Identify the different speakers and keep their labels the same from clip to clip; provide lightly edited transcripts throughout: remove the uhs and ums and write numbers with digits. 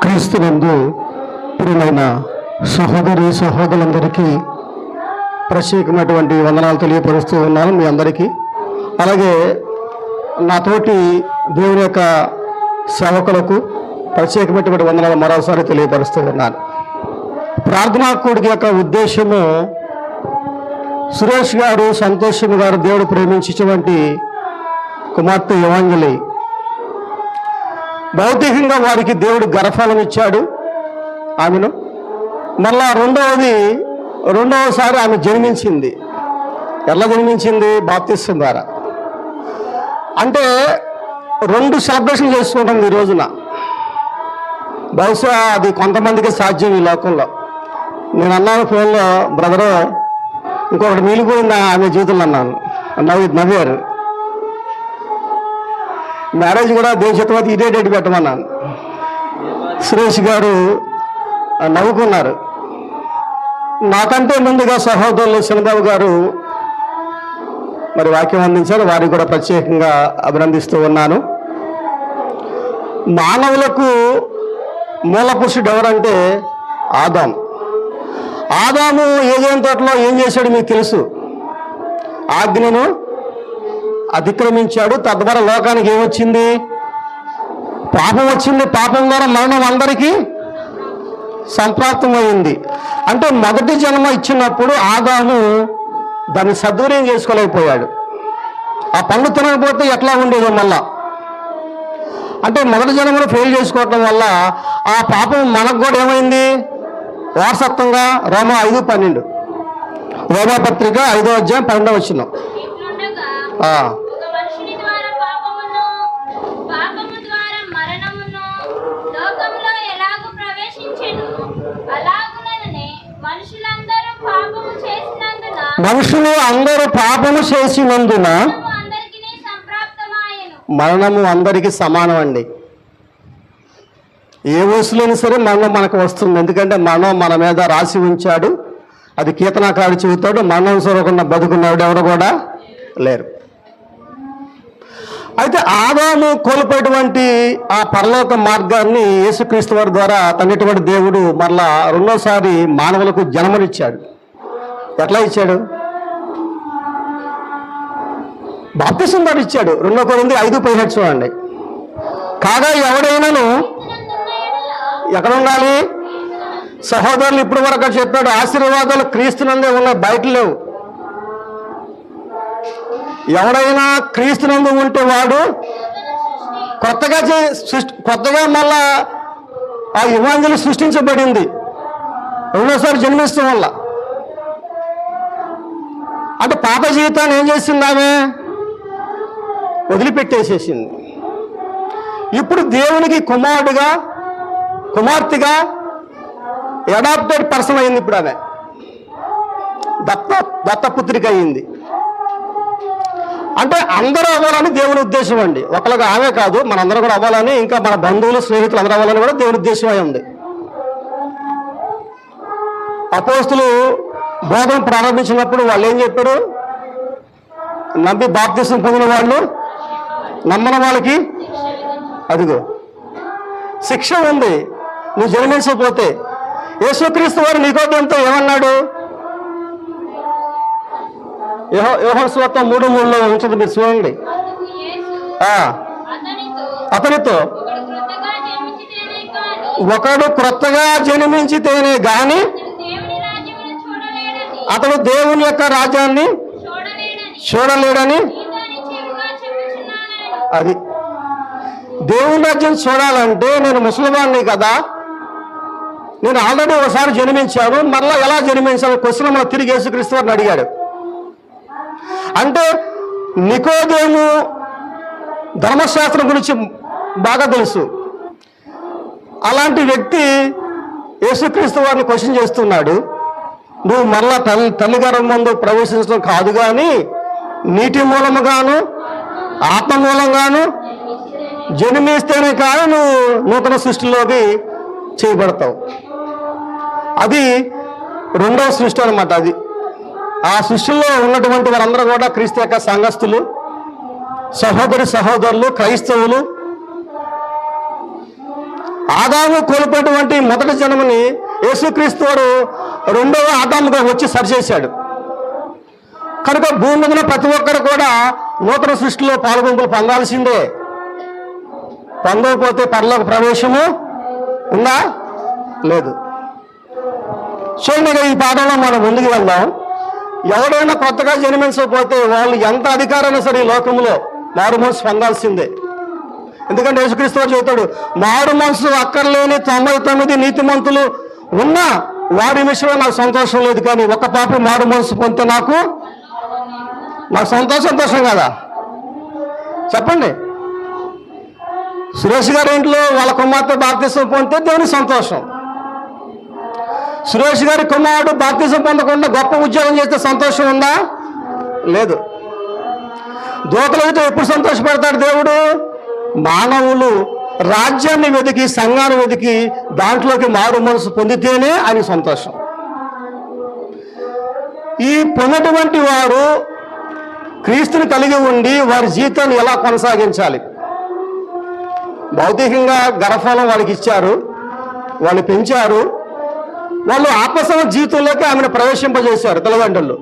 Speaker 1: క్రీస్తునందు ప్రియమైన సహోదరి సహోదరులందరికీ ప్రత్యేకమైనటువంటి వందనాలు తెలియపరుస్తూ ఉన్నాను మీ అందరికీ. అలాగే నాతోటి దేవుని యొక్క సేవకులకు ప్రత్యేకమైనటువంటి వందనాలు మరోసారి తెలియపరుస్తూ ఉన్నాను. ప్రార్థనా కూడిక యొక్క ఉద్దేశము సురేష్ గారు, సంతోషం గారు దేవుడు ప్రేమించేటువంటి కుమార్తె యువాంజలి. భౌతికంగా వారికి దేవుడు గర్భఫలం ఇచ్చాడు ఆమెను. మళ్ళా రెండవసారి ఆమె జన్మించింది. ఎలా జన్మించింది? బాప్తిస్మం ద్వారా. అంటే 2 సెలబ్రేషన్ చేసుకుంటాం ఈ రోజున. బహుశా అది కొంతమందికి సాధ్యం ఈ లోకంలో. నేను అన్నాను ఫోన్లో, బ్రదరు ఇంకొకటి మిగిలిపోయిందా ఆమె జీవితంలో అన్నాను. నవ్వారు. మ్యారేజ్ కూడా దేని చిత్రవతి ఇదే డేట్ పెట్టమన్నాను. సురేష్ గారు నవ్వుకున్నారు. నాకంటే ముందుగా సహోదరులు చంద్రబాబు గారు మరి వాక్యం అందించారు. వారికి కూడా ప్రత్యేకంగా అభినందిస్తూ ఉన్నాను. మానవులకు మూల పురుషుడు ఎవరంటే ఆదాము ఏదైనా తోటలో ఏం చేశాడు మీకు తెలుసు. ఆజ్ఞను అతిక్రమించాడు. తద్వారా లోకానికి ఏమొచ్చింది? పాపం వచ్చింది. పాపం ద్వారా మరణం అందరికీ సంప్రాప్తమైంది. అంటే మొదటి జన్మ ఇచ్చినప్పుడు ఆదాము దాన్ని సద్వినియోగం చేసుకోలేకపోయాడు. ఆ పండు తినకపోతే ఎట్లా ఉండేదో మళ్ళా. అంటే మొదటి జన్మలో ఫెయిల్ చేసుకోవటం వల్ల ఆ పాపం మనకు కూడా ఏమైంది? వారసత్వంగా రోమా 5:12 రోమాపత్రిక 5వ అధ్యాయం 12వ వచనం. మనుషులు అందరూ పాపము చేసినందున మరణము అందరికీ సమానం అండి. ఏ వయసులోనే సరే మరణం మనకు వస్తుంది. ఎందుకంటే మరణం మన మీద రాసి ఉంచాడు. అది కీర్తనాకారుడు చెబుతాడు, మరణం చూడకుండా బతుకున్నవాడు ఎవరు కూడా లేరు. అయితే ఆదాము కోల్పోయేటువంటి ఆ పరలోక మార్గాన్ని యేసుక్రీస్తు వారి ద్వారా తనటువంటి దేవుడు మరలా రెండోసారి మానవులకు జన్మనిచ్చాడు. ఎట్లా ఇచ్చాడు? బాప్తిసం ద్వారా ఇచ్చాడు. 2 కొరింథీ 5:17 చూడండి. కాగా ఎవడైనాను ఎక్కడ ఉండాలి? సహోదరులు ఇప్పుడు వరకు చెప్పాడు, ఆశీర్వాదాలు క్రీస్తునందే ఉన్నాయి, బయట లేవు. ఎవడైనా క్రీస్తునందు ఉంటే వాడు కొత్తగా మళ్ళా ఆ యువాంజలి సృష్టించబడింది రెండోసారి జన్మించడం వల్ల. అంటే పాప జీవితాన్ని ఏం చేసింది? ఆమె వదిలిపెట్టేసేసింది. ఇప్పుడు దేవునికి కుమార్తెగా అడాప్టెడ్ పర్సన్ అయింది. ఇప్పుడు ఆమె దత్తపుత్రిక అయింది. అంటే అందరూ అవ్వాలని దేవుని ఉద్దేశం అండి. ఒకళ్ళగా ఆమె కాదు, మనందరం కూడా అవ్వాలని, ఇంకా మన బంధువులు స్నేహితులు అందరూ అవ్వాలని కూడా దేవుని ఉద్దేశం అయి ఉంది. అపోస్తులు బోధన ప్రారంభించినప్పుడు వాళ్ళు ఏం చెప్పారు? నమ్మి బాప్తిసం పొందిన వాళ్ళు, నమ్మని వాళ్ళకి అదిగో శిక్ష ఉంది నువ్వు జన్మించకపోతే. యేసుక్రీస్తు వారు నికోదేముతో ఏమన్నాడు? యోహాను సువార్త 3:3లో ఉంటుంది, మీరు చూడండి. అతనితో ఒకడు క్రొత్తగా జన్మించితేనే గాని అతడు దేవుని యొక్క రాజ్యాన్ని చూడలేడని. అది దేవుని రాజ్యం చూడాలంటే నేను ముసలిమాన్ని కదా, నేను ఆల్రెడీ ఒకసారి జన్మించాను, మరలా ఎలా జన్మించాను క్వశ్చన్ మనం తిరిగి యేసుక్రీస్తు వారిని అడిగాడు. అంటే నికోదేము ధర్మశాస్త్రం గురించి బాగా తెలుసు. అలాంటి వ్యక్తి యేసుక్రీస్తు వారిని క్వశ్చన్ చేస్తున్నాడు. నువ్వు మరలా తల్లి గర్భం ముందు ప్రవేశించడం కాదు, కానీ నీటి మూలముగాను ఆత్మ మూలంగాను జన్మిస్తేనే కానీ నువ్వు నూతన సృష్టిలోకి చేయబడతావు. అది రెండవ సృష్టి అనమాట. అది ఆ సృష్టిలో ఉన్నటువంటి వారందరూ కూడా క్రీస్తు యొక్క సంఘస్థులు, సహోదరులు, క్రైస్తవులు. ఆదాము కోల్పోయినటువంటి మొదటి జన్మని యేసుక్రీస్తు వాడు రెండవ ఆదాముగా వచ్చి సరిచేశాడు. కనుక భూమి మీద ప్రతి ఒక్కరు కూడా నూతన సృష్టిలో పాలుగుంపులు పొందాల్సిందే. పొందకపోతే పరలోక ప్రవేశము ఉందా? లేదు. చూడండి, ఈ పాఠంలో మనం ముందుకు వెళ్దాం. ఎవడైనా కొత్తగా జన్మించకపోతే వాళ్ళు ఎంత అధికారైనా సరే ఈ లోకంలో మారు మనసు పొందాల్సిందే. ఎందుకంటే యేసుక్రీస్తు వారు చెబుతాడు, మారు మనసు అక్కర్లేని 99 నీతిమంతులు ఉన్నా వారి విషయంలో నాకు సంతోషం లేదు, కానీ ఒక పాపి మారు మనసు పొందితే నాకు సంతోషం కదా? చెప్పండి. సురేష్ గారి ఇంట్లో వాళ్ళ కుమార్తె బాప్తిసం పొందితే దేవుని సంతోషం. సురేష్ గారి కుమారుడు బాప్తిసం పొందకుండా గొప్ప ఉద్యోగం చేస్తే సంతోషం ఉందా? లేదు. దూతలతో ఎప్పుడు సంతోషపడతాడు దేవుడు? మానవులు రాజ్యాన్ని వెతికి, సంఘాన్ని వెతికి దాంట్లోకి మారు మనసు పొందితేనే ఆయన సంతోషం. ఈ పొందినటువంటి వారు క్రీస్తుని కలిగి ఉండి వారి జీవితాన్ని ఎలా కొనసాగించాలి? భౌతికంగా గర్భఫలం వారికి ఇచ్చారు, వాళ్ళు పెంచారు, వాళ్ళు ఆత్మసమ జీవితంలోకి ఆమెను ప్రవేశింపజేశారు తల్లిదండ్రులు.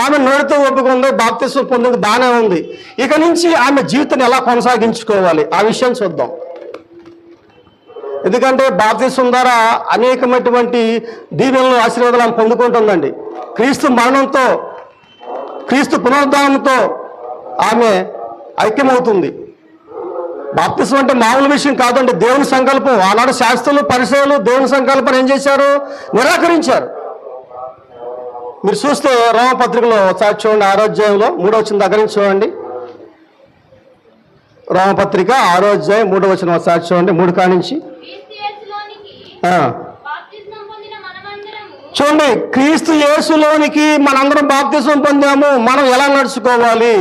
Speaker 1: ఆమె నోటితో ఒప్పుకుంది, బాప్తిసం పొందింది, బాగానే ఉంది. ఇక నుంచి ఆమె జీవితాన్ని ఎలా కొనసాగించుకోవాలి ఆ విషయం చూద్దాం. ఎందుకంటే బాప్తిసం ద్వారా అనేకమైనటువంటి దీవెనలు, ఆశీర్వాదాలు ఆమె పొందుకుంటుందండి. క్రీస్తు మరణంతో, క్రీస్తు పునరుద్ధానంతో ఆమె ఐక్యమవుతుంది. బాప్తిసం అంటే మామూలు విషయం కాదండి, దేవుని సంకల్పం. ఆనాడు శాస్త్రులు, పరిసరులు దేవుని సంకల్పం ఏం చేశారు? నిరాకరించారు. మీరు చూస్తే రోమపత్రికలో ఒకసారి చూడండి, 6వ అధ్యాయంలో 3వ వచనం దగ్గర నుంచి చూడండి. రోమపత్రిక 6వ అధ్యాయం 3వ వచనం ఒకసారి చూడండి, 3 కానించి చూడండి. క్రీస్తు యేసులోనికి మనందరం బాప్తిసం పొందాము. మనం ఎలా నడుచుకోవాలి?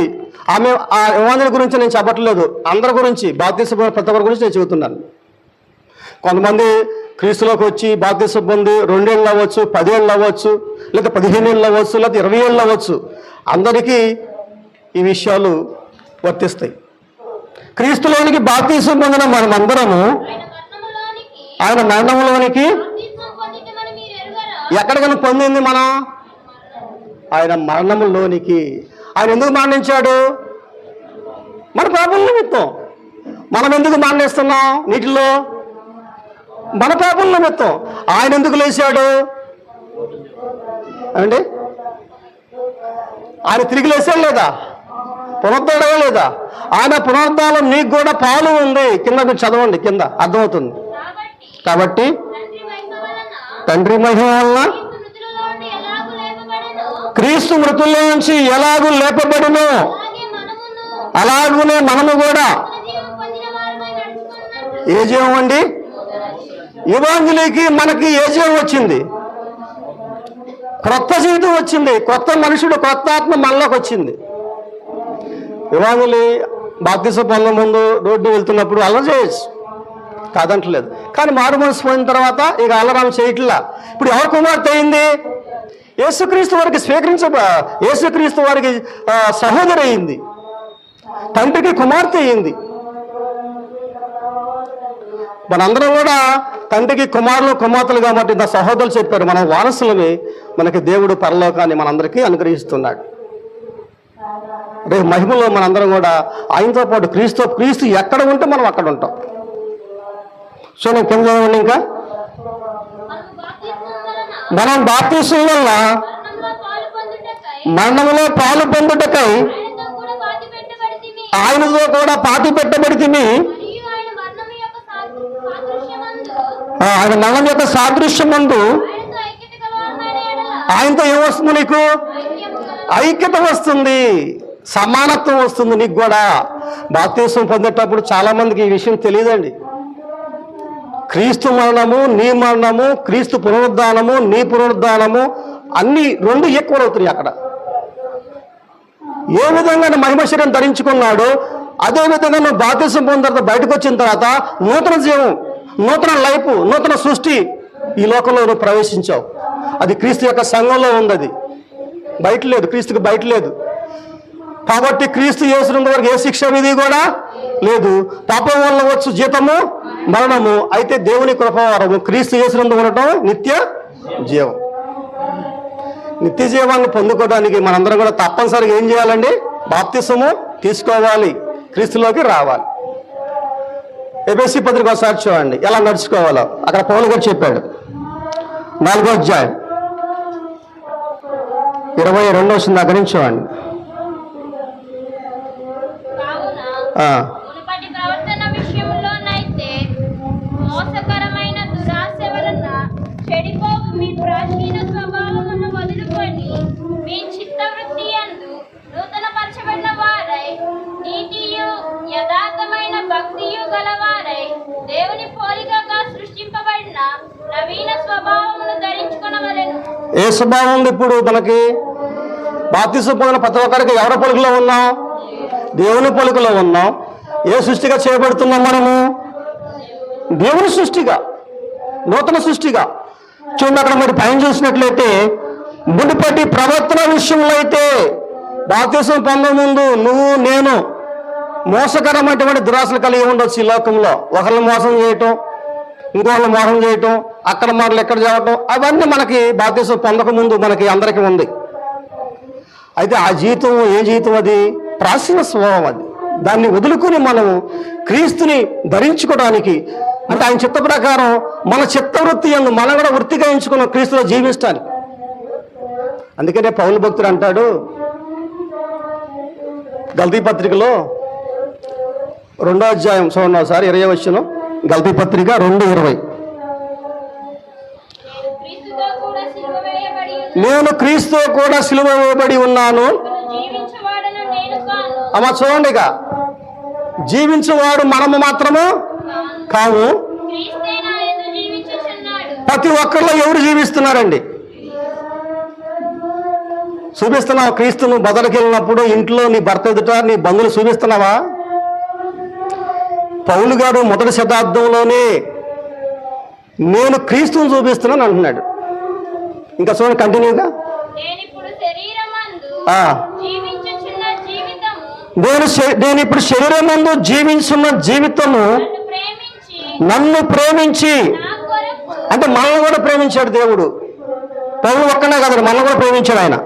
Speaker 1: ఆమె ఆ యువకుల గురించి నేను చెప్పట్లేదు, అందరి గురించి, బాప్తిసం ప్రతి ఒక్కరి గురించి నేను చెబుతున్నాను. కొంతమంది క్రీస్తులోకి వచ్చి బాప్తిసం పొంది 2 ఏళ్ళు అవ్వచ్చు, 10 ఏళ్ళు అవ్వచ్చు, లేదా 15 ఏళ్ళు అవ్వచ్చు, లేదా 20 ఏళ్ళు అవ్వచ్చు. అందరికీ ఈ విషయాలు వర్తిస్తాయి. క్రీస్తులోనికి బాప్తిసం పొందిన మనమందరము ఆయన మరణంలోనికి ఎక్కడికైనా పొందింది మనం? ఆయన మరణంలోనికి. ఆయన ఎందుకు మరణించాడు? మన పాపల నిమిత్తం. మనం ఎందుకు మరణిస్తున్నాం నీటిలో? మన పాపల నిమిత్తం. ఆయన ఎందుకు లేచాడు అండి? ఆయన తిరిగి లేచాడు లేదా? పునరుద్ధరణే లేదా? ఆయన పునరుద్ధానం నీకు కూడా పాలు ఉంది. కింద మీరు చదవండి, కింద అర్థమవుతుంది. కాబట్టి తండ్రి మహిమ వలన క్రీస్తు మృతుల్లో నుంచి ఎలాగూ లేపబడును, అలాగనే మనము కూడా ఏ జీవం అండి? యువాంగులకి మనకి ఏ జీవం వచ్చింది? క్రొత్త జీవితం వచ్చింది. కొత్త మనుషుడు, కొత్త ఆత్మ మనలోకి వచ్చింది. యువాంగులి బాప్తిసం పొందే ముందు రోడ్డు వెళ్తున్నప్పుడు అల్లరి చేయొచ్చు, కాదంటలేదు. కానీ మారు మనసు పోయిన తర్వాత ఇక అల్లరాం చేయట్లా. ఇప్పుడు ఎవరు కుమార్తె అయింది? యేసుక్రీస్తు వారికి యేసుక్రీస్తు వారికి సహోదరి అయింది, తండ్రికి కుమార్తె అయింది. మనందరం కూడా తండ్రికి కుమారులు, కుమార్తెలు కాబట్టి నా సహోదరులు చెప్పారు, మనం వారసులమే. మనకి దేవుడు పరలోకాన్ని మనందరికీ అనుగ్రహిస్తున్నాడు. రేపు మహిమలో మనందరం కూడా ఆయనతో పాటు క్రీస్తు ఎక్కడ ఉంటే మనం అక్కడ ఉంటాం. సో నేను కింద చదవండి. ఇంకా మనం బాప్తిసం వల్ల మరణంలో పాలు పొందుటకై ఆయనతో కూడా పాతి పెట్టబడితిమి. ఆయన మరణం యొక్క సాదృశ్యమందు ఆయనతో ఏమొస్తుంది? నీకు ఐక్యత వస్తుంది, సమానత్వం వస్తుంది. నీకు కూడా బాప్తిసం పొందేటప్పుడు చాలా మందికి ఈ విషయం తెలియదండి. క్రీస్తు మరణము, నీ మరణము, క్రీస్తు పునరుద్ధానము, నీ పునరుద్ధానము అన్ని 2 ఎక్కువ అవుతున్నాయి. అక్కడ ఏ విధంగా మహిమ శరీరం ధరించుకున్నాడో అదే విధంగా నువ్వు బాప్తిసం పొందిన తర్వాత బయటకు వచ్చిన తర్వాత నూతన జీవం, నూతన లైఫ్, నూతన సృష్టి ఈ లోకంలో నువ్వు ప్రవేశించావు. అది క్రీస్తు యొక్క సంఘంలో ఉంది, అది బయట లేదు, క్రీస్తుకి బయట లేదు. కాబట్టి క్రీస్తు యేసునంత వరకు ఏ శిక్ష విధి కూడా లేదు. పాపం వల్ల వచ్చు జీతము మరణము, అయితే దేవుని కృపావరము క్రీస్తు యేసునందు ఉండటం నిత్య జీవం. నిత్య జీవాన్ని పొందుకోవడానికి మనందరం కూడా తప్పనిసరిగా ఏం చేయాలండి? బాప్తిసము తీసుకోవాలి, క్రీస్తులోకి రావాలి. ఎఫెసీ పత్రిక ఒకసారి చూడండి ఎలా నడుచుకోవాలో. అక్కడ పౌలు గారు చెప్పాడు, 4వ అధ్యాయం 22వ వచనం దగ్గర నుంచి చూడండి.
Speaker 2: మునుపటి ప్రవర్తన విషయంలోనైతే మోసకరమైన దురాశ వలన చెడిపోవు మీ ప్రాచీన స్వభావమును వదులుకొని మీ చిత్తవృత్తి యందు నూతనపరచబడిన వారై నీతియు యథార్థమైన భక్తియు గలవారై దేవుని పోలికగా సృష్టింపబడిన నవీన స్వభావమును ధరించుకొనవలెను.
Speaker 1: ఏ స్వభావం ఉంది ఇప్పుడు మనకి? బాప్తిసం పొందిన ప్రతి ఒక్కరికి ఎవరి పోలికలో ఉన్నాం? దేవుని పోలికలో ఉన్నాం. ఏ సృష్టిగా చేయబడుతున్నాం మనము? దేవుని సృష్టిగా, నూతన సృష్టిగా. చూడండి అక్కడ మరి పైన చూసినట్లయితే, మునుపటి ప్రవర్తన విషయంలో అయితే బాప్తిసం పొందే ముందు నువ్వు నేను మోసకరమైనటువంటి దురాశలు కలిగి ఉండొచ్చు ఈ లోకంలో. ఒకరిని మోసం చేయటం, ఇంకోళ్ళని మోసం చేయటం, అక్కడ మాటలు ఎక్కడ చేయటం, అవన్నీ మనకి బాప్తిసం పొందక ముందు మనకి అందరికీ ఉంది. అయితే ఆ జీవితం ఏ జీవితం? అది ప్రాచీన స్వభావం. అది దాన్ని వదులుకొని మనము క్రీస్తుని ధరించుకోవడానికి, అంటే ఆయన చిత్త ప్రకారం మన చిత్తవృత్తి యందు మనం కూడా వృత్తిగా ఎంచుకున్న క్రీస్తులో జీవించాలి. అందుకనే పౌలు భక్తుడు అంటాడు గల్తీ పత్రికలో 2వ అధ్యాయం చూడండి ఒకసారి 20వ వచనం. గల్తీ పత్రిక 2:20.
Speaker 2: క్రీస్తుతో కూడా సిలువ వేయబడి
Speaker 1: నేను క్రీస్తుతో కూడా సిలువ వేయబడి ఉన్నాను.
Speaker 2: జీవించువాడను నేను కాను.
Speaker 1: అమ్మ చూడండి, ఇక జీవించువాడు మనము మాత్రము కాము,
Speaker 2: క్రీస్తే నా యందు జీవించుచున్నాడు.
Speaker 1: ప్రతి ఒక్కరిలో ఎవరు జీవిస్తున్నారండి? చూపిస్తున్నావు క్రీస్తును బదలకి వెళ్ళినప్పుడు ఇంట్లో నీ భర్త ఎదుట నీ బంధువులు చూపిస్తున్నావా? పౌలు గారు మొదటి శతాబ్దంలోనే నేను క్రీస్తుని చూపిస్తున్నాను అంటున్నాడు. ఇంకా చూడండి కంటిన్యూగా,
Speaker 2: నేనిప్పుడు శరీరమందు జీవించుచున్న జీవితము
Speaker 1: నేను ఇప్పుడు శరీరం ముందు జీవించున్న జీవితము నన్ను ప్రేమించి,
Speaker 2: నా కొరకు
Speaker 1: అంటే మనల్ని కూడా ప్రేమించాడు దేవుడు. పౌలు ఒక్కనే కాదు, మనల్ని కూడా ప్రేమించాడు ఆయన.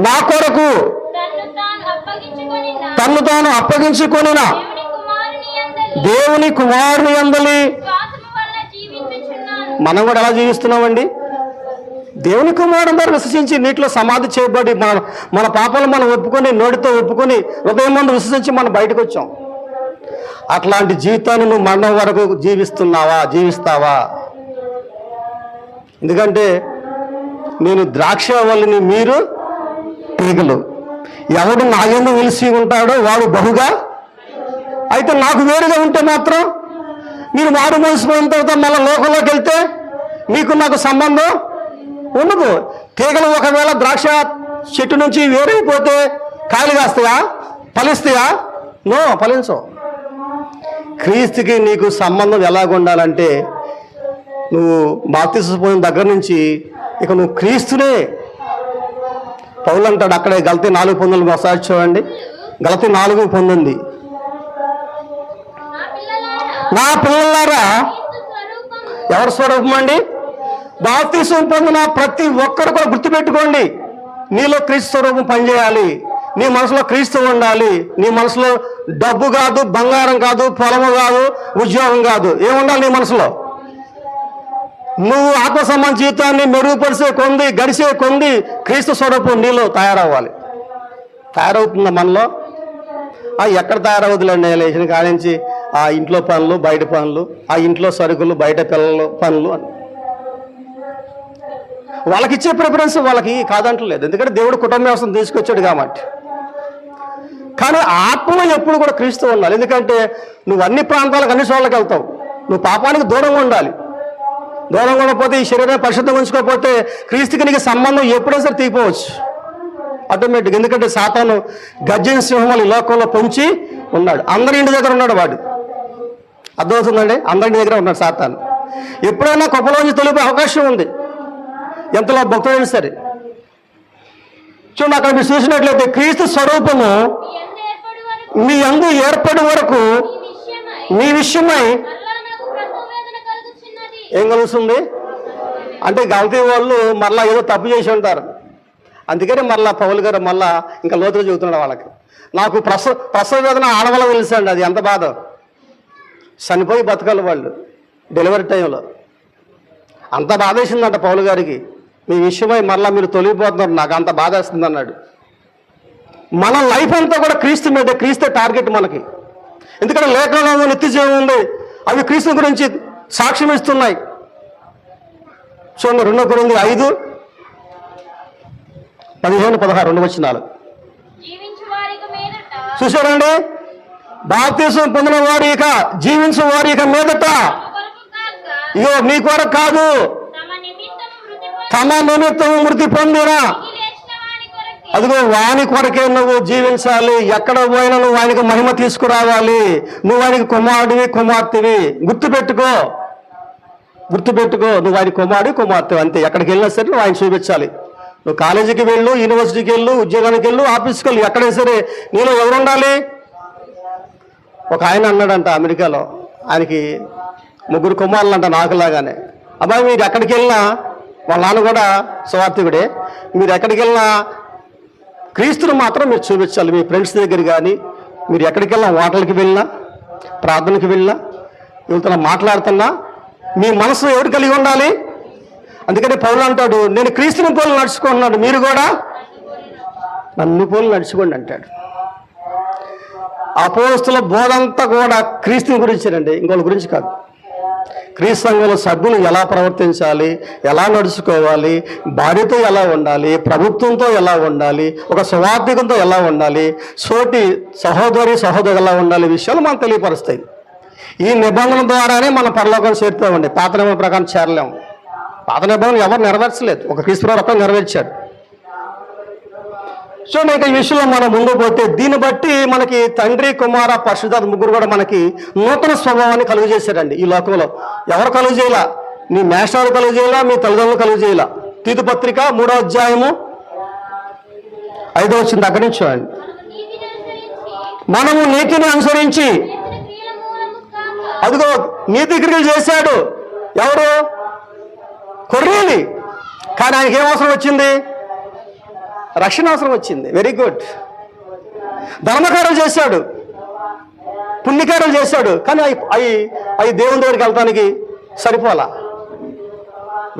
Speaker 1: నా కొరకు
Speaker 2: తన్ను తాను అప్పగించుకొనిన
Speaker 1: దేవుని కుమారుని యందలి
Speaker 2: విశ్వాసము వలన జీవించుచున్నాను.
Speaker 1: మనం కూడా ఎలా జీవిస్తున్నామండి? దేవుని కుమారుని ద్వారా విశ్వసించి నీటిలో సమాధి చేయబడి మన పాపాలు మనం ఒప్పుకొని, నోటితో ఒప్పుకొని, హృదయం ముందు విశ్వసించి మనం బయటకు వచ్చాం. అట్లాంటి జీవితాన్ని నువ్వు మరణం వరకు జీవిస్తావా? ఎందుకంటే నేను ద్రాక్షవల్లిని, మీరు తీగలు. ఎవడు నా యందు నిలిచి ఉంటాడో వాడు బహుగా. అయితే నాకు వేరుగా ఉంటే మాత్రం మీరు మారు మనసుకున్న తర్వాత మళ్ళీ లోకంలోకి వెళ్తే మీకు నాకు సంబంధం ఉండదు. తీగలు ఒకవేళ ద్రాక్ష చెట్టు నుంచి వేరైపోతే కాయలు కాస్తాయా? ఫలిస్తాయా? నో, ఫలించవు. క్రీస్తుకి నీకు సంబంధం ఎలాగుండాలంటే నువ్వు బాప్తిసం పొందిన దగ్గర నుంచి ఇక నువ్వు క్రీస్తునే. పౌలు అంటాడు అక్కడే గలతీ 4:19 ఒకసారి చూడండి. గలతీ 4:19. నా పిల్లలారా, ఎవరి స్వరూపం అండి? బాప్తిసం పొందిన ప్రతి ఒక్కరు కూడా గుర్తుపెట్టుకోండి, నీలో క్రీస్తు స్వరూపం పనిచేయాలి. నీ మనసులో క్రీస్తు ఉండాలి. నీ మనసులో డబ్బు కాదు, బంగారం కాదు, పొలము కాదు, ఉద్యోగం కాదు. ఏముండాలి నీ మనసులో? నువ్వు ఆత్మ సంబంధ జీవితాన్ని మెరుగుపరిచే కొంది, గడిచే కొంది క్రీస్తు స్వరూపం నీలో తయారవుతుందా మనలో? ఎక్కడ తయారవుతుందండి? లేచిన కాడి నుంచి ఆ ఇంట్లో పనులు, బయట పనులు, ఆ ఇంట్లో సరుకులు, బయట పిల్లలు పనులు అని వాళ్ళకి ఇచ్చే ప్రిఫరెన్స్ వాళ్ళకి కాదంటలేదు. ఎందుకంటే దేవుడు కుటుంబ వ్యవస్థను తీసుకొచ్చాడు కాబట్టి. కానీ ఆత్మలో ఎప్పుడు కూడా క్రీస్తు ఉండాలి. ఎందుకంటే నువ్వు అన్ని ప్రాంతాలకు, అన్ని చోట్లకి వెళ్తావు. నువ్వు పాపానికి దూరంగా ఉండాలి. దూరంగా ఉండకపోతే, ఈ శరీరాన్ని పరిశుద్ధంగా ఉంచుకోకపోతే క్రీస్తుకి నీకు సంబంధం ఎప్పుడైనా సరే తీపోవచ్చు ఆటోమేటిక్. ఎందుకంటే సాతాను గర్జన సింహం ఈ లోకంలో పొంచి ఉన్నాడు. అందరి ఇంటి దగ్గర ఉన్నాడు వాడు. అర్థమవుతుందండి? అందరి దగ్గర ఉన్నాడు సాతాను. ఎప్పుడైనా కొప్పలోంచి తొలిపే అవకాశం ఉంది, ఎంతలో భక్తుడైనా సరే. చూడండి అక్కడ మీరు చూసినట్లయితే క్రీస్తు స్వరూపము మీ యందు ఏర్పడి వరకు మీ విషయమై ఏం కలుగుతుంది అంటే గల్తీ వాళ్ళు మరలా ఏదో తప్పు చేసి ఉంటారు. అందుకని మరలా పౌలు గారు మళ్ళా ఇంకా లోతుగా చెబుతున్నాడు వాళ్ళకి. నాకు ప్రసవ వేదన ఆడవాళ్ళ తెలుసండి, అది ఎంత బాధ. చనిపోయి బతకాలి వాళ్ళు డెలివరీ టైంలో. అంత బాధ వేసిందంట పౌలు గారికి. మీ విషయమై మరలా మీరు తొలగిపోతున్నారు, నాకు అంత బాధ వేస్తుంది అన్నాడు. మన లైఫ్ అంతా కూడా క్రీస్తు మీద, క్రీస్తే టార్గెట్ మనకి. ఎందుకంటే లేఖనంలో నిత్య జీవం ఉంది, అవి క్రీస్తు గురించి సాక్ష్యం ఇస్తున్నాయి. చూడండి 2 కొరింథీయులు 5:15-16 వచనాలు
Speaker 2: జీవించు వారికి మీదట
Speaker 1: చూసారండి. బాప్తిసం పొందిన వారు ఇక జీవించు వారు ఇక మీదట
Speaker 2: కొరకు కాక
Speaker 1: ఇగో మీ కొరకు కాదు,
Speaker 2: తమ నిమిత్తము
Speaker 1: తమ నిమిత్తం
Speaker 2: మృతి పొంది
Speaker 1: మృతి పొందినా
Speaker 2: తిరిగి లేచిన వాని కొరకే
Speaker 1: అదిగో వాని కొరకే నువ్వు జీవించాలి. ఎక్కడ పోయినా నువ్వు ఆయనకు మహిమ తీసుకురావాలి. నువ్వు ఆయనకి కుమారుడివి, కుమార్తెవి. గుర్తుపెట్టుకో, నువ్వు ఆయన కుమార్తె అంతే. ఎక్కడికి వెళ్ళినా సరే నువ్వు ఆయన చూపించాలి. నువ్వు కాలేజీకి వెళ్ళు, యూనివర్సిటీకి వెళ్ళు, ఉద్యోగానికి వెళ్ళు, ఆఫీస్కి వెళ్ళు, ఎక్కడైనా సరే నీలో ఎవరు ఉండాలి? ఒక ఆయన అన్నాడంట అమెరికాలో, ఆయనకి 3 కుమారులు అంట నాకులాగానే. అబ్బాయి మీరు ఎక్కడికి వెళ్ళినా, వాళ్ళ నాన్న కూడా సువార్థికుడే, మీరు ఎక్కడికి వెళ్ళినా క్రీస్తుని మాత్రం మీరు చూపించాలి. మీ ఫ్రెండ్స్ దగ్గర కానీ, మీరు ఎక్కడికి వెళ్ళినా, హోటల్కి వెళ్ళినా, ప్రార్థనకి వెళ్ళినా, వీళ్ళతో మాట్లాడుతున్నా మీ మనసు ఎవరు కలిగి ఉండాలి? అందుకని పౌలు అంటాడు, నేను క్రీస్తుని పోలు నడుచుకుంటున్నాడు, మీరు కూడా నన్ను పోలు నడుచుకోండి అంటాడు. అపోస్తుల బోధంతా కూడా క్రీస్తుని గురించేనండి, ఇంకోళ్ళ గురించి కాదు. క్రీస్తు సంఘంలో సభ్యులు ఎలా ప్రవర్తించాలి, ఎలా నడుచుకోవాలి, భార్యతో ఎలా ఉండాలి, ప్రభుత్వంతో ఎలా ఉండాలి, ఒక సువార్థికంతో ఎలా ఉండాలి, సహోదరు ఎలా ఉండాలి, విషయాలు మనం తెలియపరుస్తాయి. ఈ నిబంధన ద్వారానే మనం పరలోకం చేరుతామండి. పాత నిబంధన ప్రకారం చేరలేము. పాత నిబంధనలు ఎవరు నెరవేర్చలేదు, ఒక క్రీస్తు ఒక్క నెరవేర్చాడు. సో ఇక ఈ విషయంలో మనం ముందు పోతే, దీన్ని బట్టి మనకి తండ్రి, కుమార, పరిశుద్ధాత్మ ముగ్గురు కూడా మనకి నూతన స్వభావాన్ని కలుగు చేశారండి. ఈ లోకంలో ఎవరు కలుగు చేయాల? నీ మేషాలు కలుగు చేయాలా, మీ తల్లిదండ్రులు కలుగు చేయాల. తీతు పత్రిక 3వ అధ్యాయము 5వ వచనం దగ్గర నుంచి చూడండి. మనము నీతిని అనుసరించి అదిగో నీతి క్రియలు చేశాడు. ఎవరు? కొర్రీలి. కానీ ఆయనకి ఏం అవసరం వచ్చింది? రక్షణ అవసరం వచ్చింది. Very good. ధర్మకార్యాలు చేశాడు, పుణ్యకార్యాలు చేశాడు, కానీ అవి దేవుని దగ్గరికి వెళ్తానికి సరిపోలా.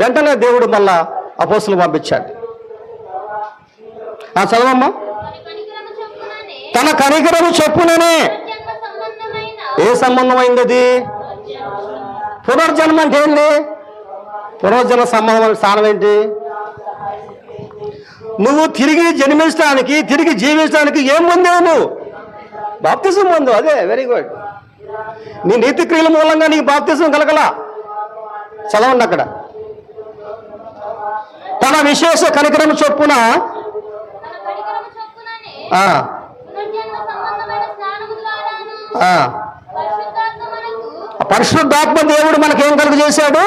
Speaker 1: వెంటనే దేవుడు మళ్ళా అపోస్తులు పంపించాడు. చదవమ్మా. తన కనికరము చొప్పుననే. ఏ సంబంధమైంది అది? పునర్జన్మ అంటే ఏంటి? పునర్జన్మ సంబంధమైన స్థానం ఏంటి? నువ్వు తిరిగి జన్మించడానికి, తిరిగి జీవించడానికి ఏం పొందావు? నువ్వు బాప్తిజం పొందు. అదే వెరీ గుడ్. నీ నీతి క్రియల మూలంగా నీకు బాప్తిజం కలగల. చదవండి అక్కడ. తన విశేష కనికరము చొప్పున పరిశుద్ధాత్మ దేవుడు మనకేం కలుగు చేశాడు?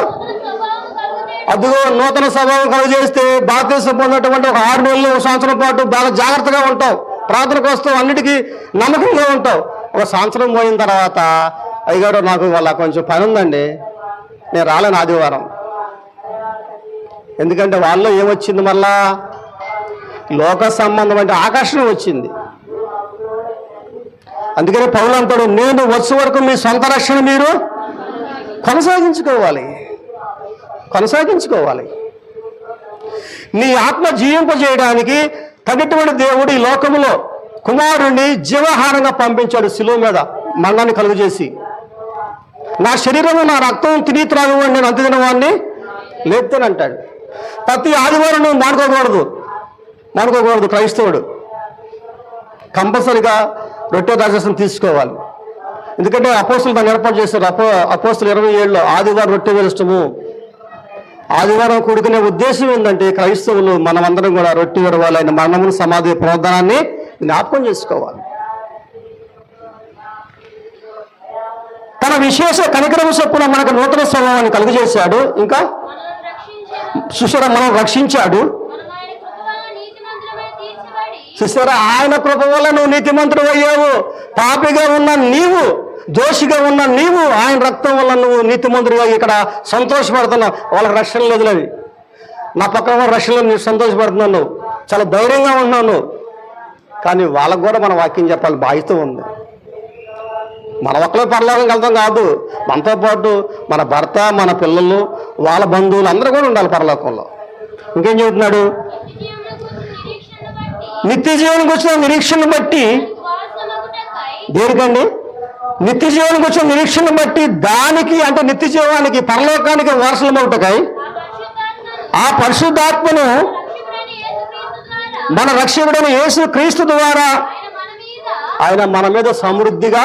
Speaker 1: అదిగో నూతన స్వభావం కలుగు చేస్తే బాప్తిసం పొందినటువంటి ఒక 6 నెలలు, 1 సంవత్సరం పాటు బాగా జాగ్రత్తగా ఉంటావు, ప్రార్థనకు వస్తావు, అన్నిటికీ నమ్మకంగా ఉంటావు. ఒక సంవత్సరం పోయిన తర్వాత, అయ్యగారు నాకు వాళ్ళ కొంచెం పని ఉందండి, నేను రాలేను ఆదివారం. ఎందుకంటే వాళ్ళలో ఏమొచ్చింది? మళ్ళా లోక సంబంధమైన ఆకర్షణ వచ్చింది. అందుకని పౌలు అంటాడు, నేను వచ్చే వరకు మీ సొంత రక్షణ మీరు కొనసాగించుకోవాలి. నీ ఆత్మ జీవింపజేయడానికి తగినటువంటి దేవుడు ఈ లోకములో కుమారుణ్ణి జీవాహారంగా పంపించాడు. శిలువ మీద మరణాన్ని కలుగు చేసి, నా శరీరము నా రక్తం తిని త్రాగవాడిని, నేను అంత తినవాడిని లేపుతానంటాడు. ప్రతి ఆదివారం నువ్వు మానుకోకూడదు. క్రైస్తవుడు కంపల్సరిగా రొట్టె దాససం తీసుకోవాలి. ఎందుకంటే అపోస్తులు దాన్ని ఏర్పాటు చేశారు. అపోస్తులు 27లో ఆదివారం రొట్టె వేలుస్తాము. ఆదివారం కూడుకునే ఉద్దేశం ఏంటంటే, క్రైస్తవులు మనమందరం కూడా రొట్టె విరవాలి, ఆయన మరణమును, సమాధి, పునరుద్ధానాన్ని జ్ఞాపకం చేసుకోవాలి. తన విశేష కనికరము చొప్పున మనకు నూతన స్వభావాన్ని కలుగు చేశాడు. ఇంకా చూసారా, మనం రక్షించాడు. చూసారా, ఆయన కృప వల్ల నువ్వు నీతిమంతుడు అయ్యావు. పాపిగా ఉన్న నీవు దోషిగా ఉన్న నీవు ఆయన రక్తం వల్ల నువ్వు నీతిమంతుడిగా ఇక్కడ సంతోషపడుతున్నావు. వాళ్ళకి రక్షణ లేదులే. నా పక్కన ఉన్న రక్షణలో నేను సంతోషపడుతున్నాను, నువ్వు చాలా ధైర్యంగా ఉన్నావు నువ్వు. కానీ వాళ్ళకు కూడా మన వాక్యం చెప్పాలి, బాధ్యత ఉంది. మన ఒక్కరే పరలోకంకి వెళ్తాం కాదు, మనతో పాటు మన భర్త, మన పిల్లలు, వాళ్ళ బంధువులు అందరూ కూడా ఉండాలి పరలోకంలో. ఇంకేం చెబుతున్నాడు? నిత్య జీవనకు వచ్చిన నిరీక్షణ బట్టి, దేనికండి? నిత్య జీవనకు వచ్చిన నిరీక్షణ బట్టి, దానికి అంటే నిత్య జీవానికి, పరలోకానికి వారసులమవుటకై ఆ పరిశుద్ధాత్మను మన రక్షకుడైన యేసు క్రీస్తు ద్వారా ఆయన మన మీద సమృద్ధిగా.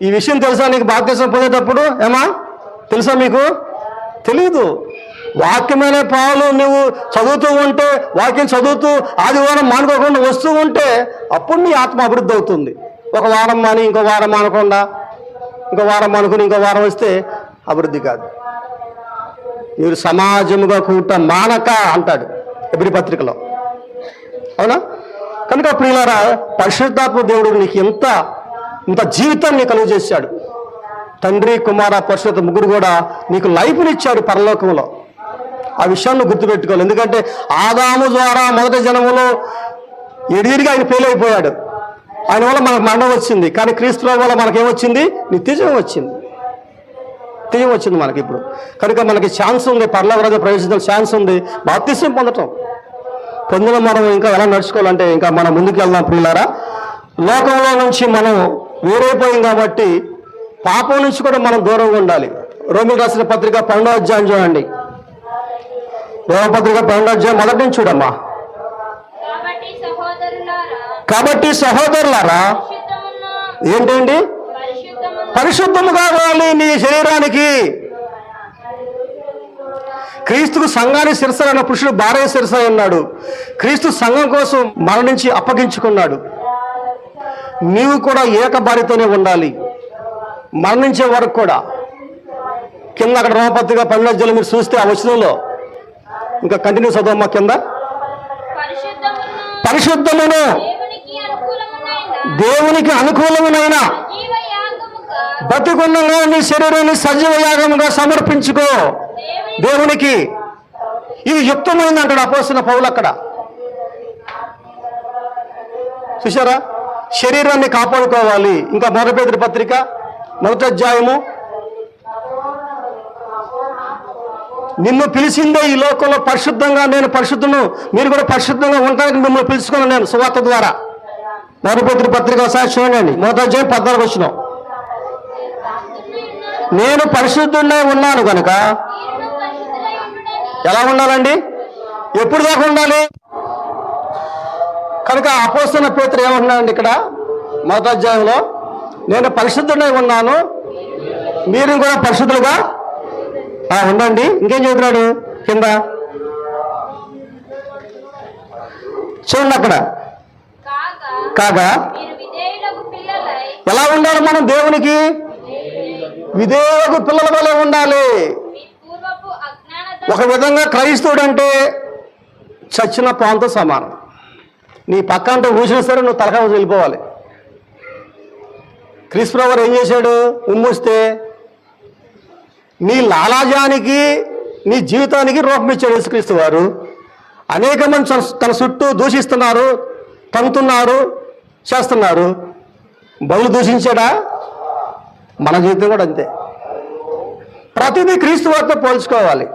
Speaker 1: ఈ విషయం తెలుసా నీకు? బాప్తిసం పొందేటప్పుడు ఏమా తెలుసా మీకు? తెలీదు. వాక్యమైన పాలు నువ్వు చదువుతూ ఉంటే, వాక్యం చదువుతూ ఆదివారం మానుకోకుండా వస్తూ ఉంటే అప్పుడు నీ ఆత్మ అభివృద్ధి అవుతుంది. ఒక వారం మాని ఇంకో వారం మానకుండా, ఇంకో వారం మానుకుని ఇంకో వారం వస్తే అభివృద్ధి కాదు. మీరు సమాజముగా కూట మానక అంటాడు ఎబ్రీ పత్రికలో, అవునా? కనుక ప్రియులారా, పరిశుద్ధాత్మ దేవుడు నీకు ఇంత జీవితాన్ని కలుగు చేశాడు. తండ్రి, కుమార, పరిశుద్ధ ముగ్గురు కూడా నీకు లైఫ్నిచ్చాడు పరలోకంలో. ఆ విషయాన్ని గుర్తుపెట్టుకోవాలి. ఎందుకంటే ఆదాము ద్వారా మొదటి జన్మలో ఎడిదిరిగా ఆయన ఫెయిల్ అయిపోయాడు. ఆయన వల్ల మనకు మరణం వచ్చింది. కానీ క్రీస్తు వల్ల మనకేమొచ్చింది? నిత్యజీవం వచ్చింది. నిత్యజీవం వచ్చింది మనకి ఇప్పుడు. కనుక మనకి ఛాన్స్ ఉంది, పరలోక రాజ్యం ప్రవేశించడం ఛాన్స్ ఉంది. బాప్తిసం పొందిన మనం ఇంకా ఎలా నడుచుకోవాలంటే ఇంకా మనం ముందుకు వెళ్దాం ప్రియులారా. లోకంలో నుంచి మనం వేరైపోయాం కాబట్టి పాపం నుంచి కూడా మనం దూరంగా ఉండాలి. రోమిలకు రాసిన పత్రిక 12వ అధ్యాయం చూడండి. రోమపత్రిక 12వ అధ్యాయం మొదటి నుంచి చూడమ్మా. కాబట్టి సహోదరులారా, ఏంటండి? పరిశుద్ధము కావాలి నీ శరీరానికి. క్రీస్తుకు సంఘాన్ని శిరసైన పురుషుడు భార్య శిరసై ఉన్నాడు. క్రీస్తు సంఘం కోసం మరణించి అప్పగించుకున్నాడు. నీవు కూడా ఏక భార్యతోనే ఉండాలి మరణించే వరకు కూడా. కింద అక్కడ రోమపత్రిక 12వ అధ్యాయం మీరు చూస్తే ఆ వచనంలో ఇంకా కంటిన్యూ చదవమ్మా. కింద పరిశుద్ధమును దేవునికి అనుకూలమునైన బతికున్నగా నీ శరీరాన్ని సజీవ యాగముగా సమర్పించుకో దేవునికి. ఇది యుక్తమైంది అంటాడు అపోస్తలుడైన పౌలు అక్కడ. చూసారా? శరీరాన్ని కాపాడుకోవాలి. ఇంకా 1 పేతురు పత్రిక 1వ అధ్యాయము, నిన్ను పిలిచిందే ఈ లోకంలో పరిశుద్ధంగా, నేను పరిశుద్ధను, మీరు కూడా పరిశుద్ధంగా ఉండడానికి మిమ్మల్ని పిలుచుకున్నాను నేను సువార్త ద్వారా. 1 పేతురు పత్రిక ఒకసారి చూడండి, 1వ అధ్యాయం 14వ వచనం. నేను పరిశుద్ధుడై ఉన్నాను కనుక ఎలా ఉండాలండి? ఎప్పుడు దాకా ఉండాలి? కనుక అపోస్తలుడైన పేతురు ఏమంటున్నాడండి ఇక్కడ 1వ అధ్యాయంలో? నేను పరిశుద్ధుడై ఉన్నాను, మీరు కూడా పరిశుద్ధులుగా ఉండండి. ఇంకేం చెబుతున్నాడు కింద చూడండి అక్కడ. కాగా ఎలా ఉండాలి మనం? దేవునికి విధేయులకు పిల్లల వలె ఉండాలి. ఒక విధంగా క్రైస్తవుడు అంటే చచ్చిన పాంతో సమానం. నీ పక్క అంటే ఊసిన సరే నువ్వు తలకాయ వెళ్ళిపోవాలి. క్రీస్తు వారు ఏం చేశాడు? ఉమ్మూస్తే నీ లాలాజానికి, నీ జీవితానికి రూపం ఇచ్చాడు యేసుక్రీస్తు వారు. అనేక మంది తన చుట్టూ దూషిస్తున్నారు, తంతున్నారు, చేస్తున్నారు. బదులు దూషించాడా? మన జీవితం కూడా అంతే. ప్రతిదీ క్రీస్తు వారితో పోల్చుకోవాలి.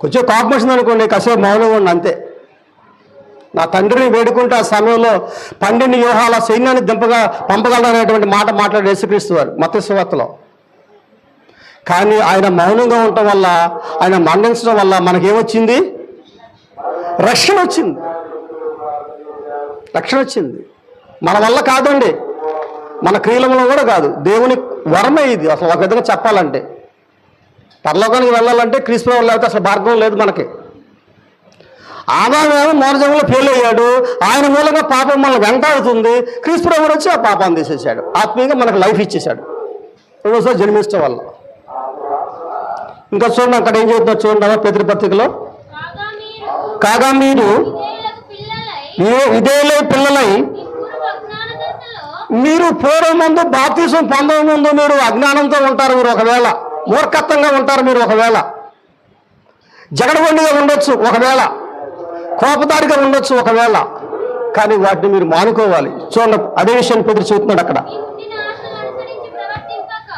Speaker 1: కొంచెం కోపం వచ్చింది అనుకోండి, కాసేపు మౌనంగా ఉండి అంతే. నా తండ్రిని వేడుకుంటే ఆ సమయంలో 12 వ్యూహాల సైన్యాన్ని పంపగలనేటువంటి మాట మాట్లాడే యేసుక్రీస్తు వారు మత్తయి సువార్తలో. కానీ ఆయన మౌనంగా ఉండటం వల్ల, ఆయన మరణించడం వల్ల మనకేమొచ్చింది? రక్షణ వచ్చింది. రక్షణ వచ్చింది. మన వల్ల కాదండి, మన క్రియలలో కూడా కాదు, దేవుని వరమే ఇది. అసలు ఒక విధంగా చెప్పాలంటే పరలోకానికి వెళ్ళాలంటే క్రీస్తు వల్ల అయితే అసలు మార్గం లేదు మనకి. ఆదాము మోరజంలో ఫెయిల్ అయ్యాడు, ఆయన మూలంగా పాపం మనల్ని వెంటాడుతుంది. క్రీస్తు వారు వచ్చి ఆ పాపాన్ని తీసేశాడు, ఆత్మీయంగా మనకు లైఫ్ ఇచ్చేశాడు రెండోసారి జన్మించడం వల్ల. ఇంకా చూడండి అక్కడ ఏం చెబుతున్నారు చూడండి పేతురు పత్రికలో. కాగా మీరు విధేయులై పిల్లలై మీరు పూర్వం ముందు బాప్తిసం పొందక ముందు మీరు అజ్ఞానంతో ఉంటారు, మీరు ఒకవేళ మూర్ఖత్వంగా ఉంటారు, మీరు ఒకవేళ జగడబండిగా ఉండొచ్చు, ఒకవేళ కోపదారిగా ఉండొచ్చు ఒకవేళ. కానీ వాటిని మీరు మానుకోవాలి. చూడండి, అదే విషయాన్ని పెద్దలు చెబుతున్నాడు అక్కడ.
Speaker 2: ఇంటిన ఆశను అనుసరించి ప్రవర్తింపక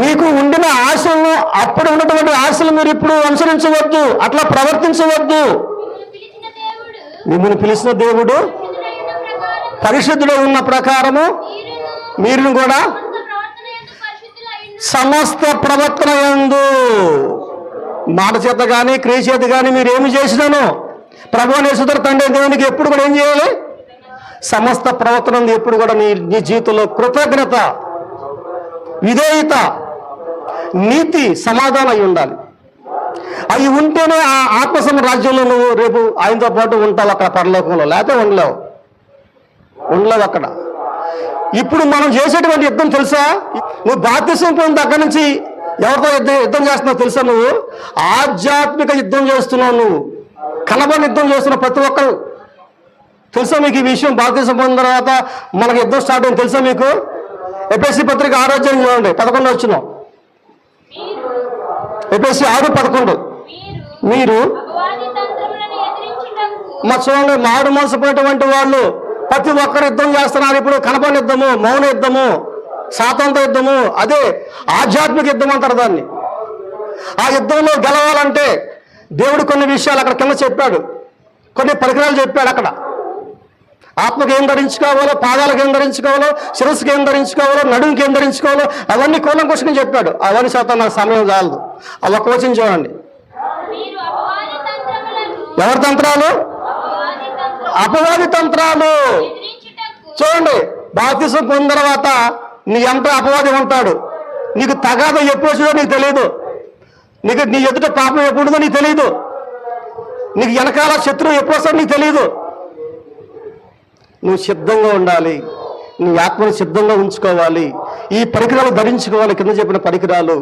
Speaker 1: మీకు ఉండిన ఆశలను, అప్పుడు ఉన్నటువంటి ఆశలు మీరు ఇప్పుడు అనుసరించవద్దు, అట్లా ప్రవర్తించవద్దు.
Speaker 2: మిమ్మల్ని పిలిచిన దేవుడు
Speaker 1: మిమ్మల్ని పిలిచిన దేవుడు
Speaker 2: పరిశుద్ధుడై ఉన్న ప్రకారం
Speaker 1: పరిశుద్ధుడై ఉన్న ప్రకారము మీరును కూడా
Speaker 2: సమస్త ప్రవర్తన యందు పరిశుద్ధులై
Speaker 1: సమస్త ప్రవర్తన యందు మాట చేత కానీ క్రియ చేత కానీ మీరు ఏమి చేసినాను ప్రభువునేశ్వర తండ్రి దేవునికి ఎప్పుడు కూడా ఏం చేయాలి? సమస్త ప్రవర్తన యందు ఎప్పుడు కూడా నీ జీవితంలో కృతజ్ఞత, విధేయత, నీతి, సమాధానం అయి ఉండాలి. అవి ఉంటేనే ఆ ఆత్మసమ రాజ్యంలో నువ్వు రేపు ఆయనతో పాటు ఉంటావు అక్కడ పరలోకంలో, లేకపోతే ఉండలేవు అక్కడ. ఇప్పుడు మనం చేసేటువంటి యుద్ధం తెలుసా? నువ్వు బాప్తిసం పొందిన దగ్గర నుంచి ఎవరితో యుద్ధం చేస్తున్నావు తెలుసా? నువ్వు ఆధ్యాత్మిక యుద్ధం చేస్తున్నావు, నువ్వు కనబడిన యుద్ధం చేస్తున్నావు ప్రతి ఒక్కరు. తెలుసా మీకు ఈ విషయం? బాప్తిసం పొందిన తర్వాత మనకు యుద్ధం స్టార్ట్ అయింది తెలుసా మీకు? ఎపిఎస్సి పత్రిక 6వ అధ్యాయం చూడండి, 11 వచ్చిన ఎపిఎస్సి 6:11. మీరు
Speaker 2: అపవాది తంత్రములను ఎదిరించుటకు
Speaker 1: మా చూడండి, మాడు మోసపోయేటువంటి వాళ్ళు ప్రతి ఒక్కరు యుద్ధం చేస్తున్నారు. ఇప్పుడు కనపడిన యుద్ధము, మౌన యుద్ధము, సాతానుతో యుద్ధము, అదే ఆధ్యాత్మిక యుద్ధం అంటారు దాన్ని. ఆ యుద్ధంలో గెలవాలంటే దేవుడు కొన్ని విషయాలు అక్కడ కింద చెప్పాడు, కొన్ని పరికరాలు చెప్పాడు అక్కడ. ఆత్మకి ఏం ధరించుకోవాలో, పాదాలకు ఏం ధరించుకోవాలో, శిరస్సుకి ఏం ధరించుకోవాలో, నడుముకి ఏం ధరించుకోవాలో అవన్నీ కూలం క్వశ్చన్ చెప్పాడు. అవన్నీ శాతం నాకు సమయం చాలదు. అవి ఒక క్వశ్చన్ చూడండి.
Speaker 2: మీరు అపవాది తంత్రములను
Speaker 1: ఎవరి తంత్రాలు? అపవాది తంత్రాలు.
Speaker 2: ఎదిరించుటకు
Speaker 1: చూడండి, బాప్తిసం పొందిన తర్వాత నీ ఎంత అపవాది ఉంటాడు. నీకు తగాద ఎప్పుడు వచ్చిందో నీకు తెలియదు, నీ ఎదుట పాపం ఎప్పుడు ఉందో నీకు తెలియదు, నీకు వెనకాల శత్రువు ఎప్పుడు వస్తాడో నీకు తెలియదు. నువ్వు సిద్ధంగా ఉండాలి, నీ ఆత్మను సిద్ధంగా ఉంచుకోవాలి, ఈ పరికరాలు ధరించుకోవాలి. కింద చెప్పిన పరికరాలు.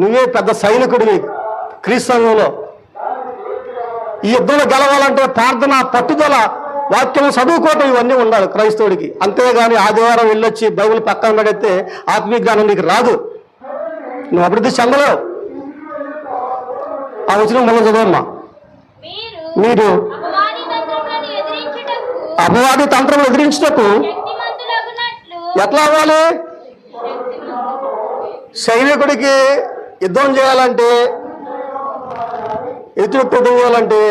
Speaker 1: నువ్వే పెద్ద సైనికుడివి క్రీస్తు సంఘంలో. ఈ యుద్ధంలో గెలవాలంటే ప్రార్థన, పట్టుదల, వాక్యం చదువుకోవటం ఇవన్నీ ఉండాలి క్రైస్తవుడికి. అంతేగాని ఆదివారం వెళ్ళొచ్చి బైబిల్ పక్కన పడితే ఆత్మీయ జ్ఞానం నీకు రాదు, నువ్వు అభివృద్ధి చెందలేవు. ఆ వచ్చిన మనం చదవమ్మా. మీరు
Speaker 2: అపవాది తంత్రములను ఎదిరించుటకు
Speaker 1: అపవాది తంత్రం ఎదిరించుటకు
Speaker 2: శక్తిమంతులగునట్లు
Speaker 1: ఎట్లా అవ్వాలి? సైనికుడికి యుద్ధం చేయాలంటే, ఎదురు యుద్ధం చేయాలంటే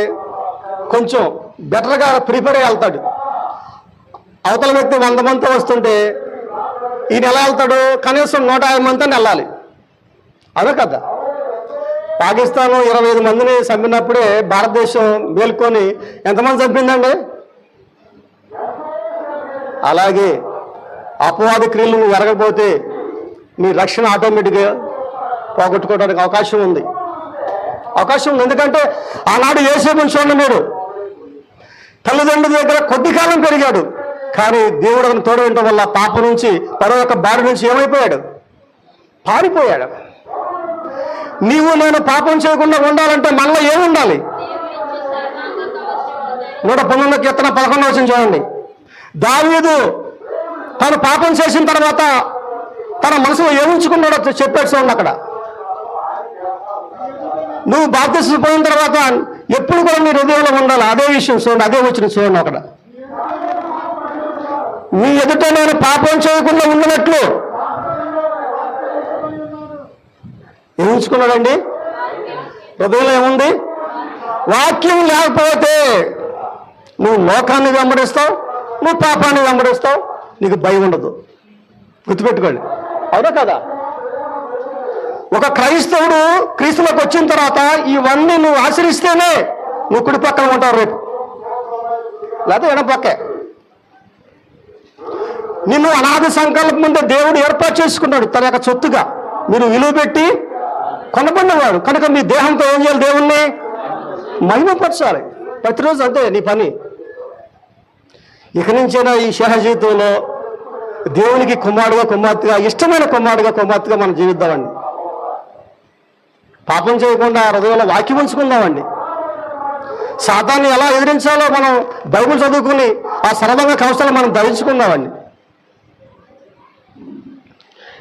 Speaker 1: కొంచెం బెటర్గా ప్రిపేర్ అయ్యి వెళ్తాడు. అవతల వ్యక్తి 100 మందితో వస్తుంటే ఈయన ఎలా వెళ్తాడు? కనీసం 150 మందితో వెళ్ళాలి. అదే కదా. పాకిస్తాన్ 25 మందిని చంపినప్పుడే భారతదేశం మేల్కొని ఎంతమంది చంపిందండి? అలాగే అపవాది క్రియలు నువ్వు ఎరగకపోతే నీ రక్షణ ఆటోమేటిక్గా పోగొట్టుకోవడానికి అవకాశం ఉంది. ఎందుకంటే ఆనాడు యేసేపుని చూడండి, మీరు తల్లిదండ్రుల దగ్గర కొద్ది కాలం పెరిగాడు, కానీ దేవుడు అతను తోడు ఉండటం వల్ల పాప నుంచి, పరో యొక్క బారి నుంచి ఏమైపోయాడు? పారిపోయాడు. నీవు నేను పాపం చేయకుండా ఉండాలంటే మనలో ఏముండాలి? 119 కీర్తన 11 వచనం చూడండి. దావీదు తను పాపం చేసిన తర్వాత తన మనసులో ఏముంచుకున్నాడో చెప్పాడు చూడండి అక్కడ. నువ్వు బాప్తిసం పోయిన తర్వాత ఎప్పుడు కూడా నీ హృదయంలో ఉండాలి అదే విషయం. చూడండి, అదే వచ్చిన చూడండి అక్కడ. నీ ఎదుట నేను పాపం చేయకుండా ఉండినట్లు ఏముంచుకున్నాడండి? హృదయంలో ఏముంది? వాక్యం లేకపోతే నువ్వు లోకాన్ని వెంబడిస్తావు, నువ్వు పాపాన్ని వెంబడిస్తావు, నీకు భయం ఉండదు. గుర్తుపెట్టుకోండి, అవునా కదా? ఒక క్రైస్తవుడు క్రీస్తులోకి వచ్చిన తర్వాత ఇవన్నీ నువ్వు ఆచరిస్తేనే నువ్వు కుడి పక్కన ఉంటావు రేపు, లేకపోతే ఎడం పక్కే. నిన్ను అనాది సంకల్పం ఉంటే దేవుడు ఏర్పాటు చేసుకున్నాడు తన యొక్క సొత్తుగా. మీరు విలువ పెట్టి కొనబడినవాడు కనుక మీ దేహంతో ఏం చేయాలి? దేవుణ్ణి మహిమపరచాలి ప్రతిరోజు. అంతే నీ పని. ఇక నుంచైనా ఈ శేష జీవితంలో దేవునికి కుమారుడుగా, కుమార్తెగా, ఇష్టమైన కుమార్తెగా మనం జీవిద్దామండి. పాపం చేయకుండా హృదయంలో వాక్యం ఉంచుకుందామండి. సాతాన్ని ఎలా ఎదిరించాలో మనం బైబిల్ చదువుకుని ఆ సరళంగా కవచాలు మనం ధరించుకుందామండి.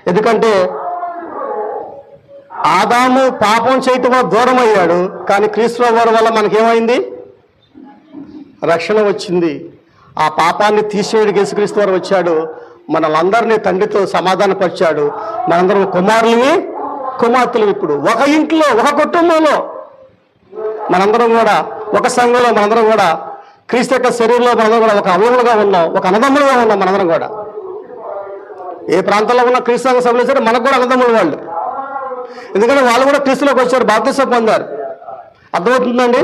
Speaker 1: ఎందుకంటే ఆదాము పాపం చేయటం వల్ల దూరం అయ్యాడు, కానీ క్రీస్తు వారి వల్ల మనకేమైంది? రక్షణ వచ్చింది. ఆ పాపాన్ని తీసేయడానికి యేసుక్రీస్తు వారు వచ్చాడు, మనలందరినీ తండ్రితో సమాధానపరిచాడు. మనందరం కుమారులని కుమార్తెలు. ఇప్పుడు ఒక ఇంట్లో ఒక కుటుంబంలో మనందరం కూడా, ఒక సంఘంలో మనందరం కూడా, క్రీస్తు యొక్క శరీరంలో మనందరం కూడా ఒక అవయవులుగా ఉన్నాం, ఒక అన్నదమ్ములుగా ఉన్నాం మనందరం కూడా. ఏ ప్రాంతంలో ఉన్న క్రీస్తు సభలో సరే మనకు కూడా అన్నదమ్ములు వాళ్ళు, ఎందుకంటే వాళ్ళు కూడా క్రీస్తులోకి వచ్చారు, బాప్తిసం పొందారు. అర్థమవుతుందండి?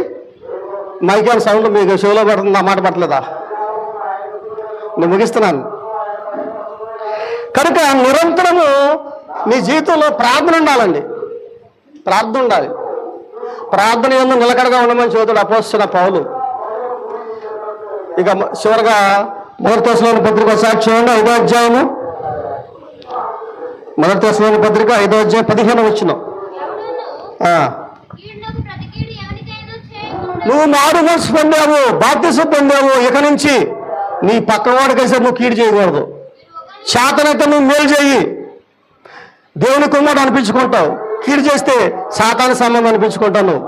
Speaker 1: మైకేల్ సౌండ్ మీకు షోలో పడుతుంది, ఆ మాట పట్టలేదా? నేను ముగిస్తున్నాను. కనుక నిరంతరము నీ జీవితంలో ప్రార్థన ఉండాలండి, ప్రార్థన ఉండాలి. ప్రార్థన యందు నిలకడగా ఉండమని చదువుతాడు అపోస్తలుడైన పౌలు. ఇక చివరగా మొదటి తెస్సలోని పత్రిక ఒకసారి చూడండి, 5వ అధ్యాయము. మొదటి తెస్సలోని పత్రిక 5వ అధ్యాయం 15వ వచనం.
Speaker 2: కీడునకు ప్రతికీడు ఎవరికైనా చేయకుండా
Speaker 1: నువ్వు మారు మనసు పొందావు, బాప్తిసం పొందావు, ఇక నుంచి నీ పక్కవాడికైతే నువ్వు కీడు చేయకూడదు. శాతనైతే నువ్వు మేలు చేయి, దేవుని కుమారుడు అనిపించుకుంటావు. కీడు చేస్తే సాతాను సంబంధం అనిపించుకుంటావు. నువ్వు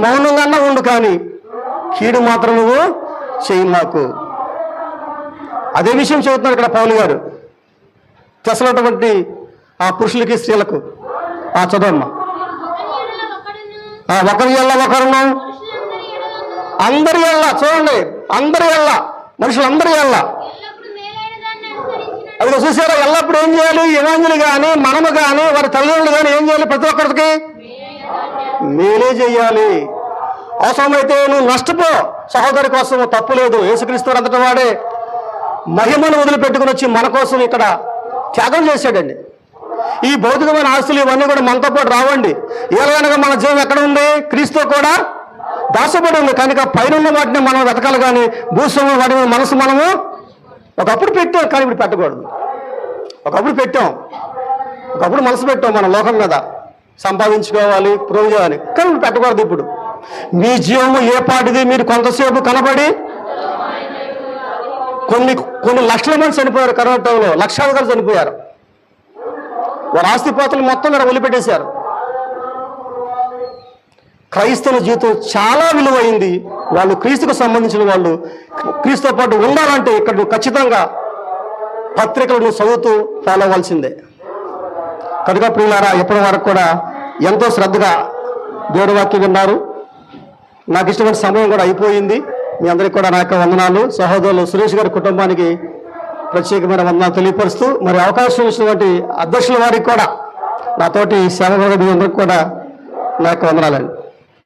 Speaker 1: మౌనంగా ఉండు, కానీ కీడు మాత్రం నువ్వు చేయి మాకు. అదే విషయం చెబుతున్నాడు ఇక్కడ పౌలు గారు తెసలటువంటి ఆ పురుషులకి స్త్రీలకు. చదవమ్మా. ఒకరి ఎల్ల ఒకరును, అందరి ఎల్ల, చూడండి, అందరి ఎల్ల, మనుషులందరి ఎల్ల.
Speaker 2: ఎల్లప్పుడూ మేలైన దాన్ని అనుసరించిన
Speaker 1: అది చూసారా? ఎల్లప్పుడు ఏం చేయాలి? యజమానులు కానీ మనము కానీ వారి తల్లిదండ్రులు కానీ ఏం చేయాలి? ప్రతి ఒక్కరికి మేలే చేయాలి. అవసరమైతే నువ్వు నష్టపో, సహోదరి కోసం తప్పు లేదు. యేసుక్రీస్తు అంతటి వాడే మహిమను వదిలిపెట్టుకుని వచ్చి మన కోసం ఇక్కడ త్యాగం చేశాడండి. ఈ భౌతికమైన ఆస్తులు ఇవన్నీ కూడా మనతో పాటు రావండి. ఏలగనగా మన జీవం ఎక్కడ ఉంది? క్రీస్తు కూడా దాసపడి ఉంది. కనుక పైన ఉన్న వాటిని మనం వెతకాలి, కానీ భూస్వామ్యం వాటి మీద మనసు మనము ఒకప్పుడు పెట్టాం, కానీ ఇప్పుడు పెట్టకూడదు. ఒకప్పుడు పెట్టాం, ఒకప్పుడు మనసు పెట్టాం మన లోకం మీద సంపాదించుకోవాలి, ప్రూవ్ చేయాలి, కానీ ఇప్పుడు పెట్టకూడదు. ఇప్పుడు మీ జీవము ఏ పాటిది? మీరు కొంతసేపు కనబడి కొన్ని లక్షల మంది చనిపోయారు కరోనా టైంలో, లక్షాధికారులు చనిపోయారు. వారి ఆస్తిపాతులు మొత్తం మీరు వదిలిపెట్టేశారు. క్రైస్తవుల జీవితం చాలా విలువైంది. వాళ్ళు క్రీస్తుకు సంబంధించిన వాళ్ళు. క్రీస్తుతో పాటు ఉండాలంటే ఇక్కడ నువ్వు ఖచ్చితంగా పత్రికలను చదువుతూ ఫాలో అవ్వాల్సిందే. కనుక ప్రియులారా, ఇప్పటి వరకు కూడా ఎంతో శ్రద్ధగా దేవుడి వాక్యం విన్నారు. నాకు ఇష్టమైన సమయం కూడా అయిపోయింది. మీ అందరికీ కూడా నా యొక్క వందనాలు. సహోదరులు సురేష్ గారి కుటుంబానికి ప్రత్యేకమైన వందనాలు తెలియపరుస్తూ, మరి అవకాశం ఇచ్చినటువంటి అధ్యక్షుల వారికి కూడా, నాతోటి సేవ అందరికీ కూడా నా యొక్క వందనాలండి.